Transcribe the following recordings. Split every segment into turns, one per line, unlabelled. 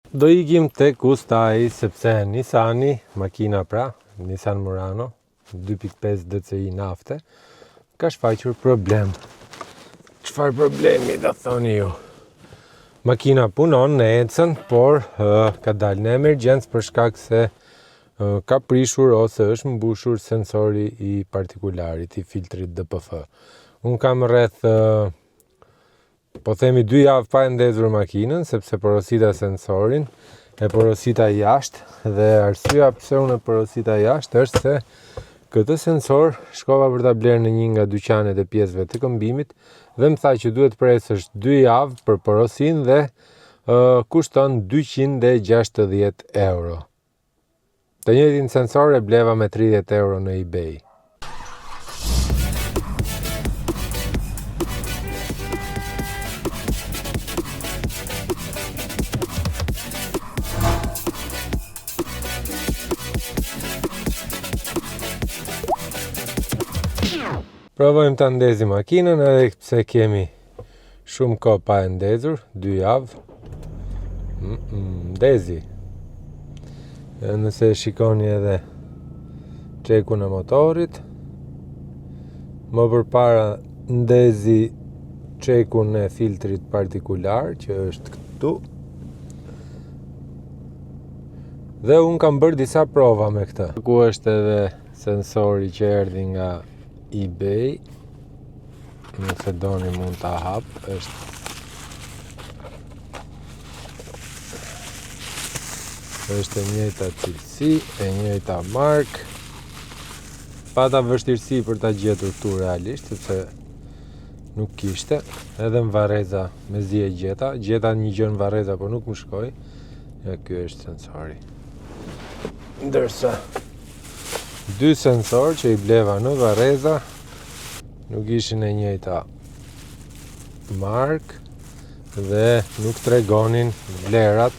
Do ikim tek ustaj sepse Nissani, makina pra, Nissan Murano, 2.5 DCi nafte, ka shfaqur problem. Çfarë problemi do thoni ju? Makina punon në ecën, por ka dalë në emergjencë për shkak se ka prishur ose është mbushur sensori i partikularit, i filtrit DPF. Unë kam rreth po themi 2 javë pa e ndezur makinën, sepse porosita sensorin, e porosita jashtë, dhe arsyeja pse unë e porosita jashtë është se këtë sensor shkova për ta blerë në një nga dyqanet e pjesëve të këmbimit dhe më tha që duhet presësh 2 javë për porosin dhe kushton 260 euro. Të njëjtin sensor e bleva me 30 euro në eBay. Provojmë të ndezi makinën edhe pse kemi shumë kohë pa e ndezur, 2 javë. Ndezi. Nëse shikoni edhe çekun e motorit, më përpara ndezi çekun e filtrit partikular që është këtu. Dhe unë kam bërë disa prova me këtë. Ku është edhe sensori që erdhi nga eBay, nëse doni mund ta hap, është e njëjta cilësi, e njëjta markë. Pata vështirësi për ta gjetur këtu realisht, sepse nuk kishte, edhe në Vareza mezi e gjeta një gjë në Vareza, por nuk më shkoi. Ja, ky është sensori. Ndërsa 2 sensor që i bleva në Vareza nuk ishin e njëjta markë dhe nuk tregonin vlerat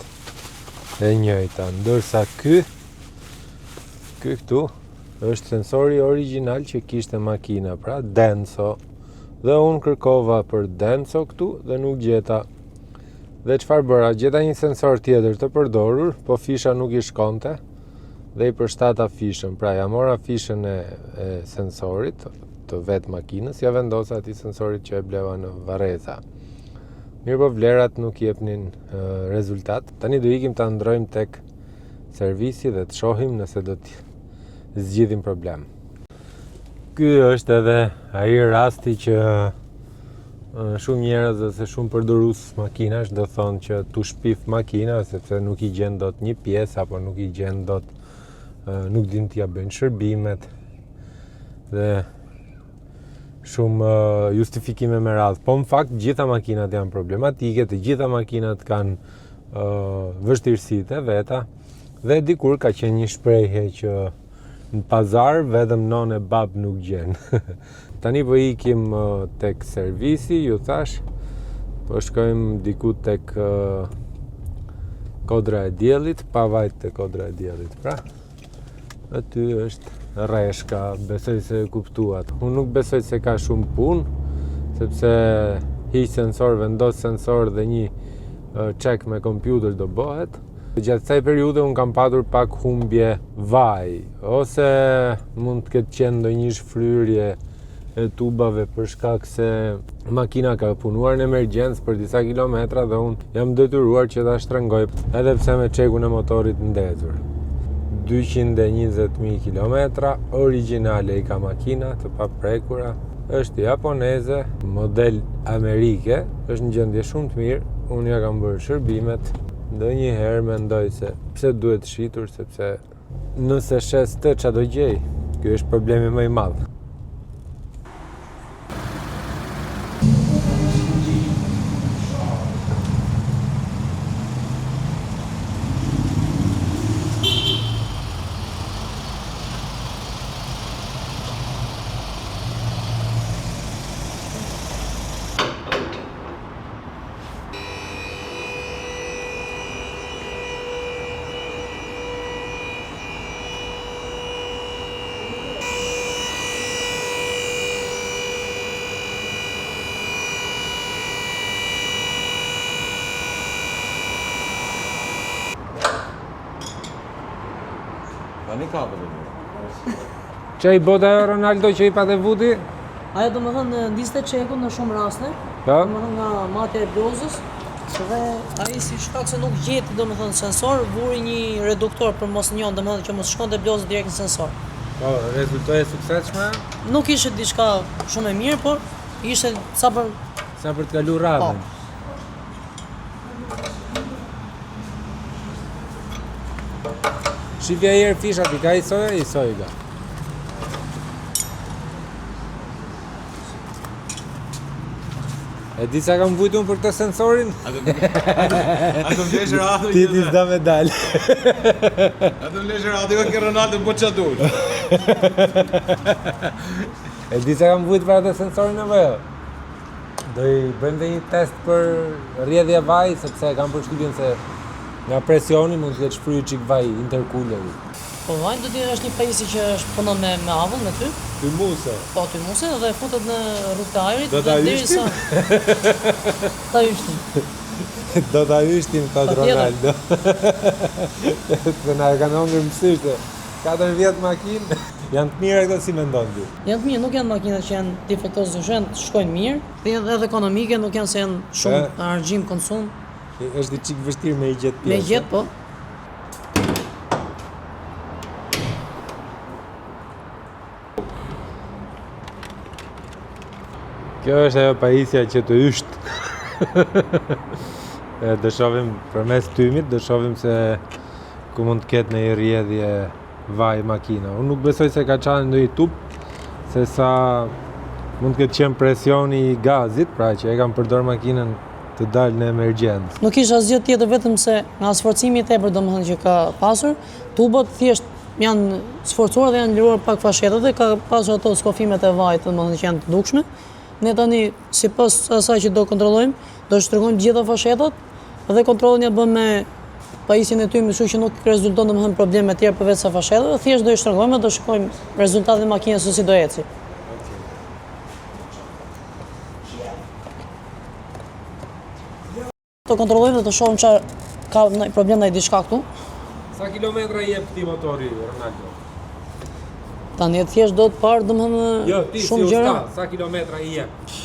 e njëjta. Ndërsa ky këtu është sensori origjinal që kishte makina, pra Denso. Dhe unë kërkova për Denso këtu dhe nuk gjeta. Dhe çfarë bëra? Gjeta një sensor tjetër të përdorur, po fisha nuk i shkonte. Dhe i përshtata fishën, pra ja mora fishën e sensorit të vetë makinës, ja vendosa atij sensorit që e bleva në Vareza. Mirë po vlerat nuk jepnin rezultat. Tani do ikim ta ndrojmë tek servisi dhe të shohim nëse do të zgjidhim problem. Ky është edhe ai rasti që shumë njerëz ose shumë përdorues makinash do thonë që tu shpif makina sepse nuk i gjen dot një pjesë apo nuk i gjen dot, nuk din t'ja bëjnë shërbimet dhe shumë justifikime me radhë. Po në fakt gjitha makinat janë problematike, të gjitha makinat kanë vështirësitë e veta dhe dikur ka qenë një shprehje që në pazar vetëm non e bab nuk gjen. Tani po ikim tek servisi, ju thash, po shkojmë diku tek Kodra e Diellit, pa vajt te Kodra e Diellit, pra. Aty është rreshka, besoj se e kuptuat. Unë nuk besoj se ka shumë punë, sepse hiq sensor, vendos sensor dhe një check me kompjuter do bëhet. Gjatë kësaj periudhe unë kam patur pak humbje vaj, ose mund të ketë qenë ndonjë shfryrje e tubave për shkak se makina ka punuar në emergjencë për disa kilometra dhe unë jam detyruar që ta shtrëngoj, edhe pse me çekun e motorit ndezur. 220.000 kilometra, origjinale i ka makina, të paprekura, është japoneze, model amerike, është në gjendje shumë të mirë, unë ja kam bërë shërbimet, ndonjëherë mendoj se pse duhet shitur, sepse nëse shes të çado gjej, ky është problemi më i madh.
Tani ka për të.
Që i bota e Ronaldo që i pate vuti?
Ajo do më thënë ndiste çekun në shumë raste,
Po?
do më thënë nga matja e bluzës, dhe ai si shkak se nuk gjeti do më thënë sensor, vuri një reduktor për mos njohur, do më thënë që mos shkonte bluzë direkt në sensor.
Po, rezultoi e suksesshme?
Nuk ishte diçka shumë e mirë, por ishte sa për
Sa për të kalu radhën. Shifja herë fishat i ka i soj ka. E di sa kam vujtu unë për këtë sensorin?
A do vlesh radio?
Ti ti s'da me dal.
A do vlesh radio që Ronaldo po ç'a dush.
E di sa kam vujtu për atë sensorin apo jo? Do i bëjmë dhe një test për rrjedhje vaj, sepse kam përshtypjen se nga presioni mund të ketë shfryrë çik vaj intercooleri.
po vaj do të është një pajisje që është punon me avull me ty.
Ty muse.
Po ty muse dhe futet në rrugë të ajrit
Do ta
derisa ta yshtim.
Do ta yshtim thot Ronaldo. Se na e kanë hongër mësishte. 4 vjet makinë. Janë të mira këto si mendon ti?
Janë të mirë, nuk janë makina që janë defektoze, janë shkojnë mirë, dhe janë edhe ekonomike, nuk janë se janë shumë argjim konsum.
Është i çik vështirë me i gjetë pjesë.
Me gjet po.
Kjo është ajo pajisja që të ysht. Do shohim përmes tymit, do shohim se ku mund të ketë në i rrjedhje vaj makina. Unë nuk besoj se ka qanë ndonjë tub, se sa mund të ketë qenë presioni i gazit, pra që e kam përdor makinën të dalë në emergjencë.
Nuk ishte asgjë tjetër vetëm se nga sforcimi i tepër domethënë që ka pasur, tubat thjesht janë sforcuar dhe janë liruar pak fashetat dhe ka pasur ato skofimet e vajit domethënë që janë të dukshme. Ne tani sipas asaj që do kontrollojmë, do shtrëngojmë të gjitha fashetat dhe kontrollin ja bëm me pajisjen e tymit, kështu që nuk rezulton domethënë probleme të tjera përveç sa fashetave, thjesht do i shtrëngojmë dhe do shikojmë rezultatin e makinës se si do eci. Të kontrollojmë dhe të shohim çfarë ka problem ndaj diçka këtu.
Sa kilometra i jep këtij motori, Ronaldo?
Tani thjesht do të parë domethënë
Jo, ti si
shumë gjëra.
usta, sa kilometra i jep?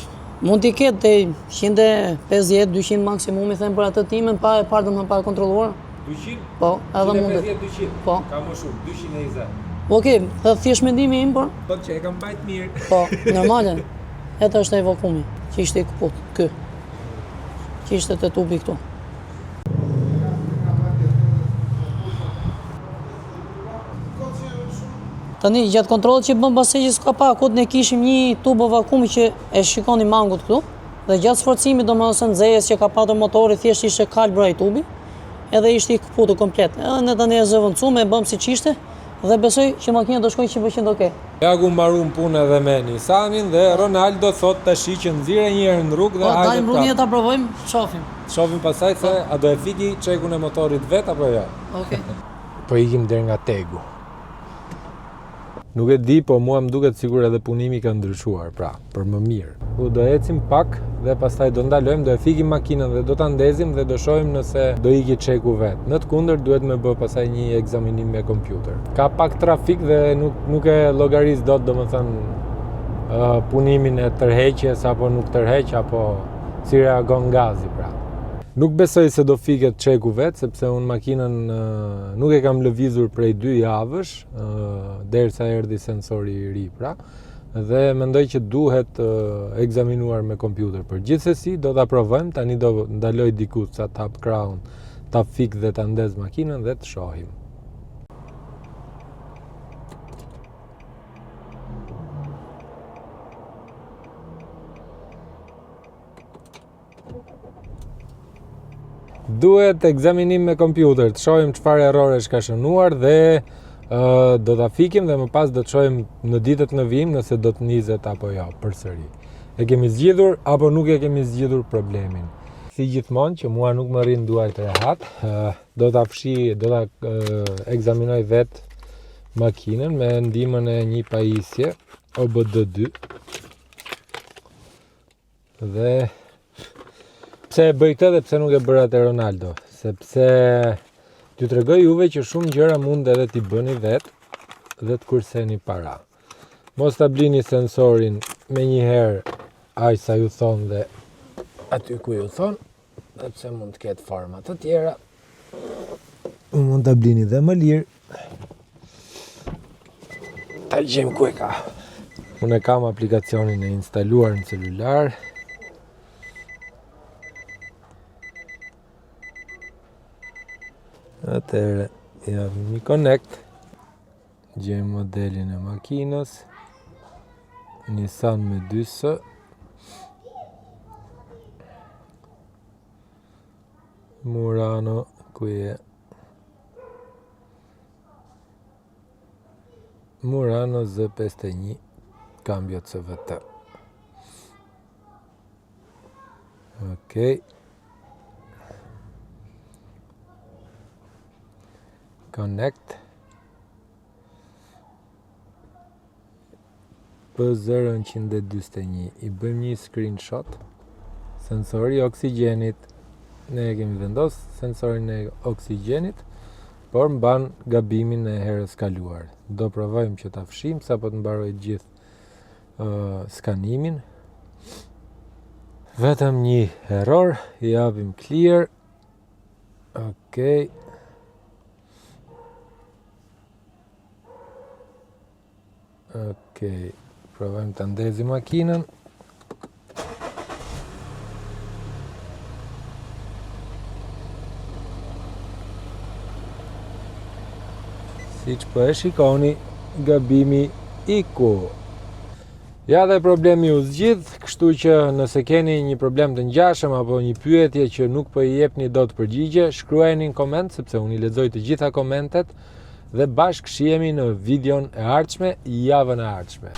Mund t'i ketë te 150, 200 maksimum i them për atë timën pa e parë domethënë pa e kontrolluar.
200?
Po, edhe mundet.
200?
Po.
Ka më shumë, 220.
Okej, dhe thjesht mendimi im, por
Po që e kam bajt mirë.
po, normale. Eta është ai vakumi që ishte i kaput, ky. Që ishte te tubi këtu. Tani, gjatë kontrollit që bëm pastaj që s'ka pa akut, ne kishim një tubë vakumi që e shikoni mangut këtu, dhe gjatë sforcimit domethënë nxehes që ka patur motori, thjesht ishte kalbër ai tubi, edhe ishte i kaputur komplet. Edhe ne tani e zëvendësuam, e bëm siç ishte, dhe besoj që makina do shkojë 100% okay.
Ja ku mbaruam punë edhe me Nissanin dhe Ronaldo thot tash që nxirre një herë në rrugë dhe
Po,
hajde
dajmë rrugën ta provojmë, shohim.
Shohim pasaj se a do e fiki çekun e motorit vet apo jo.
Okej.
Po ikim deri nga Tegu. Nuk e di, po mua më duket sigur edhe punimi ka ndryshuar, pra, për më mirë. Do ecim pak dhe pastaj do ndalojmë, do e fikim makinën dhe do ta ndezim dhe do shohim nëse do iki çeku vet. Në të kundërt duhet me bë pastaj një ekzaminim me kompjuter. Ka pak trafik dhe nuk e llogaris dot domethënë punimin e tërheqjes apo nuk tërheq apo si reagon gazi, pra. Nuk besoj se do fiket çeku vet, sepse unë makinën nuk e kam lëvizur prej 2 javësh, derisa erdhi sensori i ri, pra, dhe mendoj që duhet ekzaminuar me kompjuter. Për gjithsesi do ta provojmë, tani do ndaloj diku sa ta hap krahun, ta fik dhe ta ndez makinën dhe të shohim. Duhet ekzaminim me kompjuter, të shohim çfarë erroresh ka shënuar dhe do ta fikim dhe më pas do të shohim në ditët në vijim nëse do të nizet apo jo përsëri. E kemi zgjidhur apo nuk e kemi zgjidhur problemin. Si gjithmonë që mua nuk më rrin duart rehat, do ta ekzaminoj vet makinën me ndihmën e një pajisje OBD2. Dhe pse e bëj këtë dhe pse nuk e bëra te Ronaldo? Sepse t'ju tregoj juve që shumë gjëra mund edhe t'i bëni vet, dhe të kurseni para. Mos ta blini sensorin me njëherë aq sa ju thonë dhe aty ku ju thonë, dhe pse mund të ketë forma të tjera. Mund ta blini dhe më lirë. Ta gjejmë ku e ka. Unë e kam aplikacionin e instaluar në celular. Atëherë japim një connect. Gjejmë modelin e makinës. Nissan me 2S. Murano, ku je? Murano Z51, cambio CVT. Ok. Connect. P0141, i bëjmë një screenshot. Sensori oksigjenit. Ne e kemi vendosë sensorin e oksigjenit, por mban gabimin e herës kaluar. Do provojmë që ta fshim sa po të mbaroj gjithë skanimin. Vetëm një error, i japim clear. Ok. Ok, provojmë të ndezi makinën. Si që po e shikoni, gabimi iku. Ja dhe problemi u zgjidh, kështu që nëse keni një problem të ngjashëm apo një pyetje që nuk po i jepni dot përgjigje, shkruajeni në koment sepse unë i lexoj të gjitha komentet dhe bashkë shihemi në videon e ardhshme, javën e ardhshme.